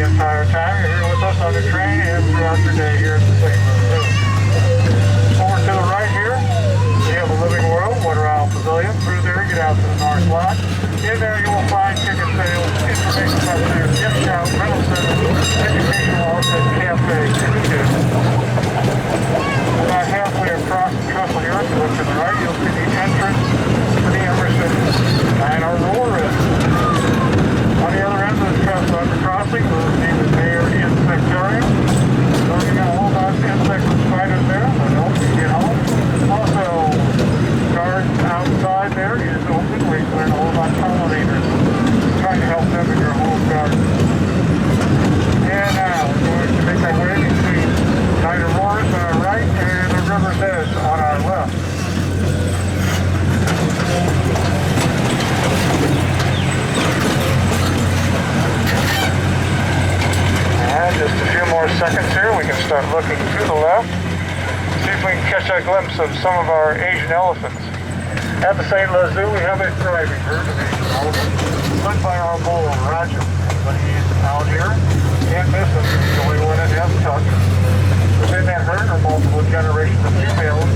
entire time you're here with us on the train and throughout your day here at the St. Louis Zoo. Over to the right here, we have a living world, Waterfall Pavilion. Through there, get out to the north lot. In there, you will find ticket sales, information center, gift shop, rental center, educational office, cafe, and gym. About halfway across the trestle here, if you look to the right, you'll see the entrance to the Emerson and our roller is. On the other end of the trestle at the crossing, we'll see the Mayor Insectarium. So you got a whole lot of insects and spiders there, but hope you get home. Also, garden outside there is open where you can learn all about pollinators. Trying to help them in your home garden. And now we're going to make our way between Night Auroras on our right and the river's edge on our left. And just a few more seconds here, we can start looking to the left. See if we can catch a glimpse of some of our Asian elephants. At the St. Louis Zoo, we have a thriving herd of Asian elephants, led by our bull, Roger. Anybody out here can't miss him. He's the only one that has touch. Within that herd are multiple generations of females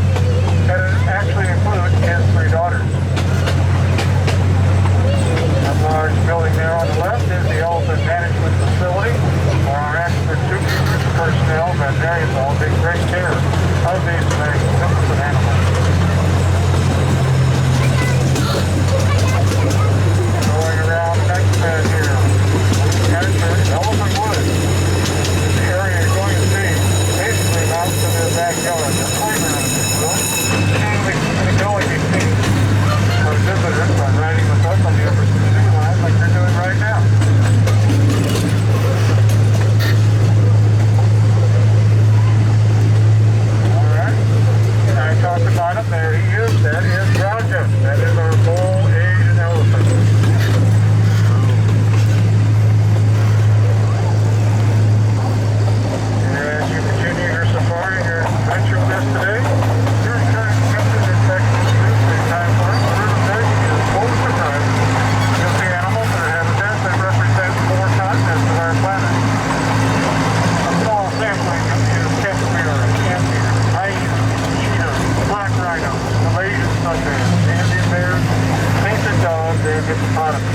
that actually include his 3 daughters. That large building there on the left is the elephant management facility, where our expert supervisors personnel, veterinarians, all take great care of these magnificent animals. Going around the next bed here, enter Elephant Woods. This area you're going to see basically mounts in their backyard. The playground, if you will. And it can only be seen by visitors by riding with us on the upper Zooline like they're doing right now. Alright. I talked about him. There he is. That is Roger. That is our bull Asian elephant. As you continue your safari and your adventure with us today, your current captain in Texas Zoo, big time for us. The river's edge is full of surprises. You'll see animals and habitats that represent 4 continents of our planet. A small sampling is capybara, anteater, hyena, cheetah, black rhino, Malaysian sunbear, Indian bear, painted dog, and hippopotamus.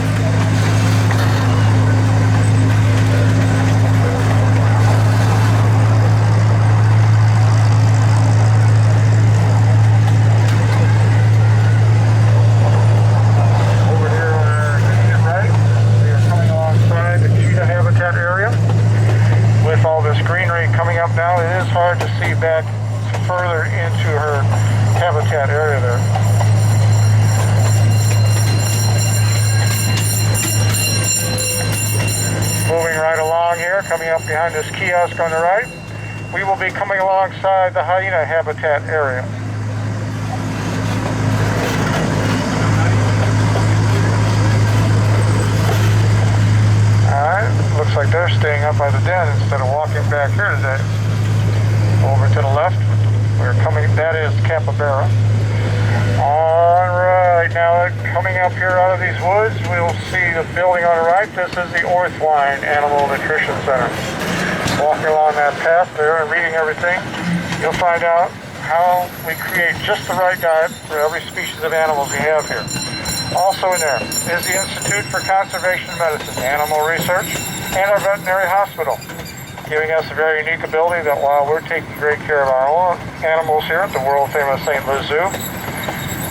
With all this greenery coming up now, it is hard to see back further into her habitat area there. Moving right along here, coming up behind this kiosk on the right, we will be coming alongside the hyena habitat area. Alright, looks like they're staying up by the den instead of walking back here today. Over to the left, that is capybara. Alright, now coming up here out of these woods, we'll see the building on the right. This is the Orthwine Animal Nutrition Center. Walking along that path there and reading everything, you'll find out how we create just the right diet for every species of animals we have here. Also in there is the Institute for Conservation Medicine, Animal Research, and our veterinary hospital, giving us a very unique ability that while we're taking great care of our own animals here at the world-famous St. Louis Zoo,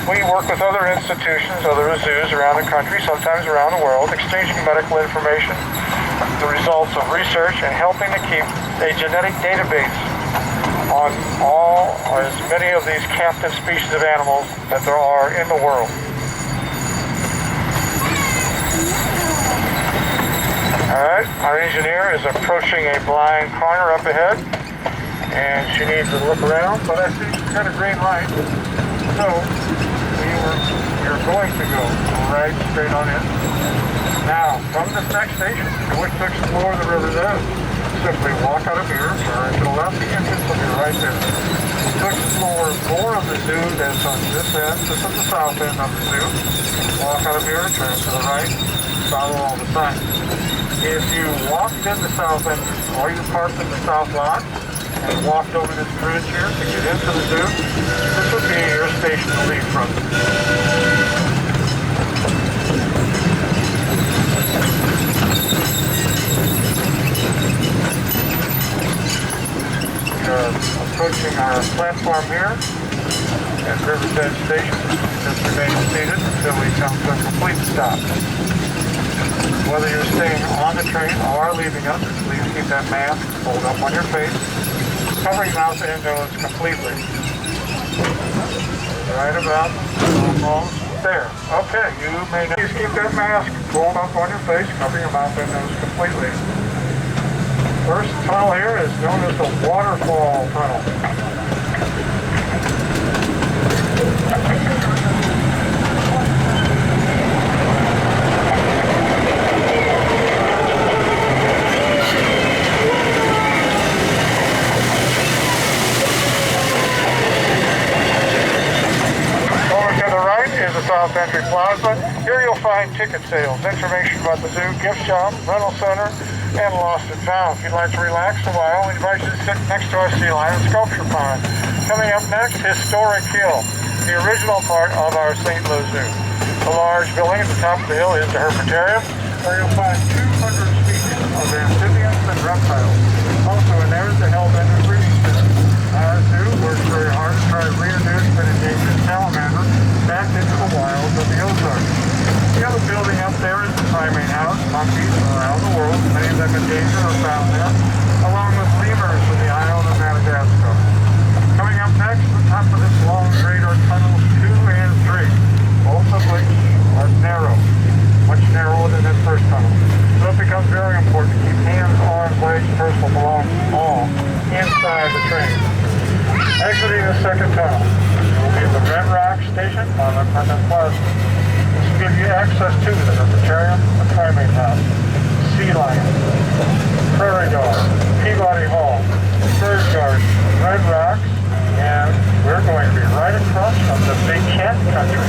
we work with other institutions, other zoos around the country, sometimes around the world, exchanging medical information, the results of research, and helping to keep a genetic database on as many of these captive species of animals that there are in the world. Alright, our engineer is approaching a blind corner up ahead, and she needs to look around, but I see she's got a green light, so you're going to go right straight on in. Now, from this next station, if you wish to explore the river's edge, simply walk out of here, turn to the left, the entrance will be right there. To explore more of the zoo that's on this end, this is the south end of the zoo. Walk out of here, turn to the right. follow all the signs. If you walked in the south entrance, or you parked in the south lot, and walked over this bridge here to get into the zoo, this would be your station to leave from. We are approaching our platform here at Riverside Station. Just remain seated until we come to a complete stop. Whether you're staying on the train or leaving us, please keep that mask pulled up on your face, covering mouth and nose completely. Right about almost there. Okay, you may please keep that mask pulled up on your face, covering your mouth and nose completely. First tunnel here is known as the Waterfall Tunnel. South Entry Plaza. Here you'll find ticket sales, information about the zoo, gift shop, rental center, and lost and found. If you'd like to relax a while, we invite you to sit next to our sea lion sculpture pond. Coming up next, Historic Hill, the original part of our St. Louis Zoo. The large building at the top of the hill is the Herbitarium, where you'll find 200 species of amphibians and reptiles. Also in there is the Hellbender breeding center. Our zoo works very hard to try to reintroduce an endangered salamander back into the wilds of the Ozarks. The other building up there is the primate house. Monkeys from around the world, many of them endangered, are found there, along with lemurs from the island of Madagascar. Coming up next, the top of this long grade are tunnels 2 and 3, both of which are narrow, much narrower than that first tunnel. So it becomes very important to keep hands, arms, legs, personal belongings all inside the train. Exiting the second tunnel will be the Red Rock Station on the Plaza. This will give you access to the Herbitarium, the primate house, sea lion, prairie dog, Peabody Hall, bird garden, Red Rocks, and we're going to be right across from the Big Cat Country.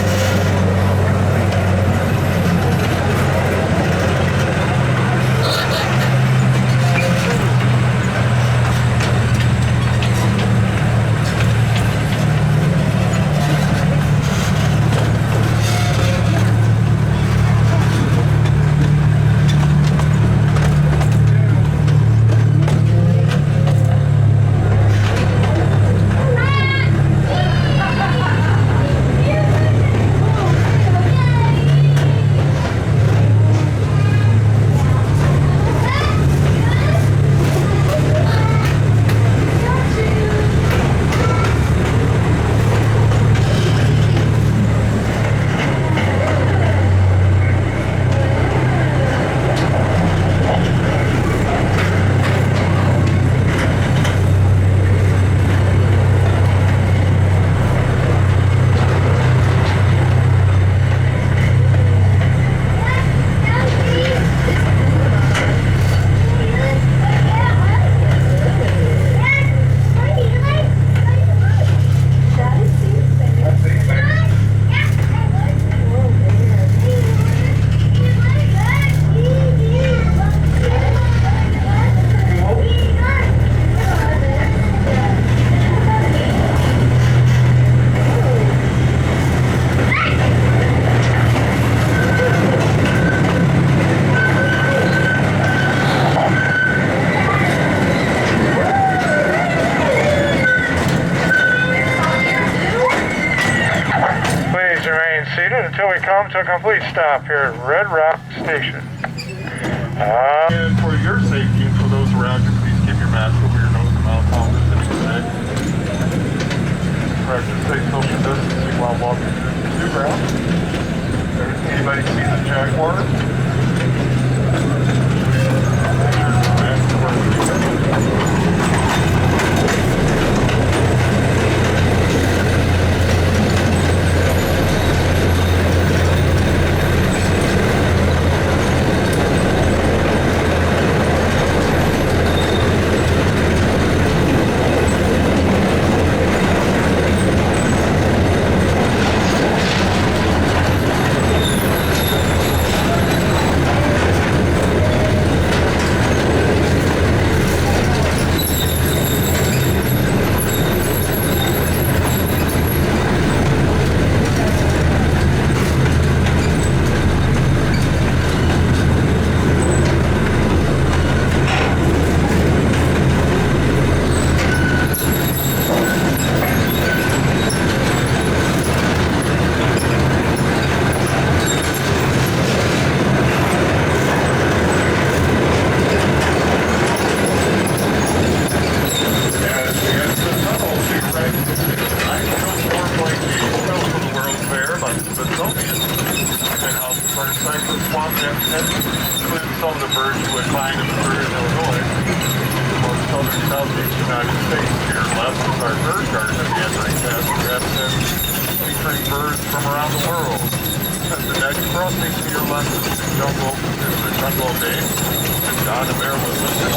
Until we come to a complete stop here at Red Rock Station. And for your safety and for those around you, please keep your mask over your nose and mouth while listening today. Practice safe social distancing while walking through the zoo grounds. Anybody see the jaguar? including some of the birds you would find in Missouri and Illinois. Most southern southeast United States. To your left is our bird garden at the entering path. Featuring birds from around the world. And the next crossing to your left is the jungle bay. And Don and Maryland listed.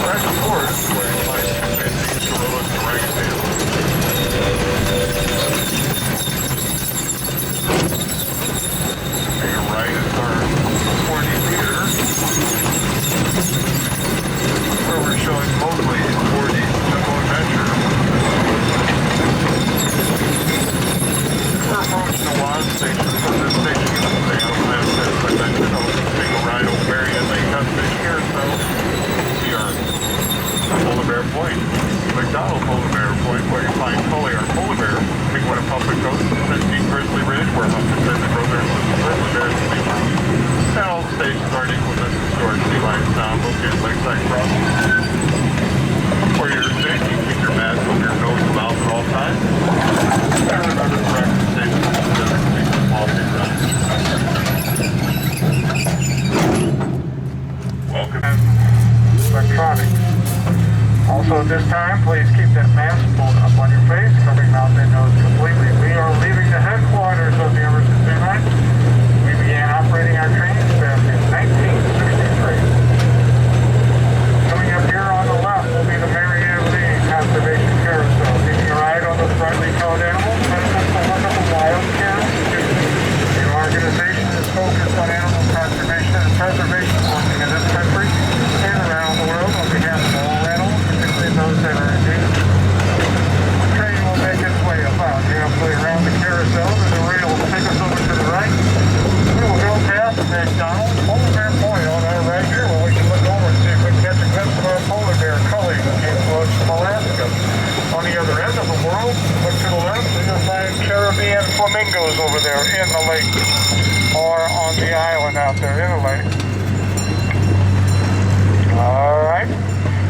Right before it is where you find chimpanzees, gorillas, and orangutans. To your right is our 40 meter, where we're showing mostly 40 jungle adventure. We're approaching the WAS station, so this station is the animal asset, as I mentioned. I'll take a ride over Marianne Lake on the Carousel. See our polar bear point. McDonald polar bear point, where you find Tully, our polar bear. Big one of Public Coast, 15 Grizzly Ridge, where Humphrey and brother and sister grizzly bears can be found. And all the stations are in equidistant storage Zooline sound located lakeside crossing. For your safety, keep your mask over your nose and mouth at all times. And remember to practice safe physically while being done. Welcome. Electronics. Also at this time, please keep that mask pulled up on your face, covering mouth and nose completely. We are leaving the headquarters of the Emerson Zooline. We began operating our trains back in 1963. Coming up here on the left will be the Marianne Conservation Carousel. Taking a ride on the brightly colored animals, benefits the wonderful wild carousel. The organization is focused on animal conservation and preservation working in this country and around the world on behalf of all animals, particularly those that are endangered. The train will make its way about halfway around the carousel, and the rail will take us over to the right. We will go past McDonald's Polar Bear Point on our right here, where we can look over and see if we can catch a glimpse of our polar bear culling that came to us from Alaska. On the other end of the world, look to the left, and you'll find Caribbean flamingos over there in the lake, or on the island out there in the lake. Alright,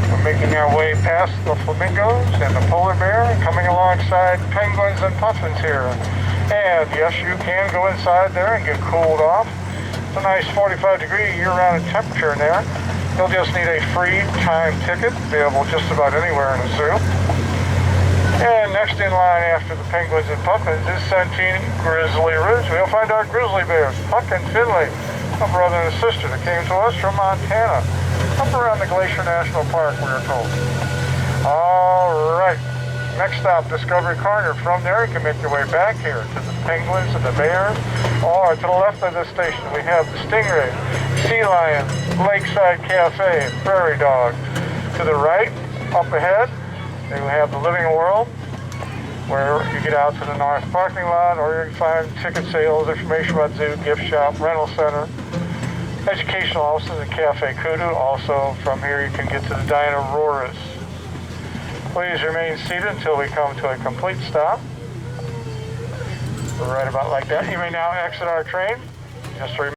we're making our way past the flamingos and the polar bear, and coming alongside penguins and puffins here. And yes, you can go inside there and get cooled off. It's a nice 45-degree year-round temperature in there. You'll just need a free time ticket, available just about anywhere in the zoo. And next in line after the penguins and puffins is Centene Grizzly Ridge. We'll find our grizzly bears, Huck and Finley, a brother and a sister that came to us from Montana, up around the Glacier National Park, we are told. All right, next stop, Discovery Corner. From there, you can make your way back here to the penguins and the bears. Or to the left of the station, we have the stingray, sea lion, lakeside cafe, prairie dog. To the right, up ahead, we have the Living World, where you get out to the north parking lot, or you can find ticket sales, information about zoo, gift shop, rental center, educational offices, and Cafe Kudu. Also, from here you can get to the Diner Roras. Please remain seated until we come to a complete stop. Right about like that. You may now exit our train. Just to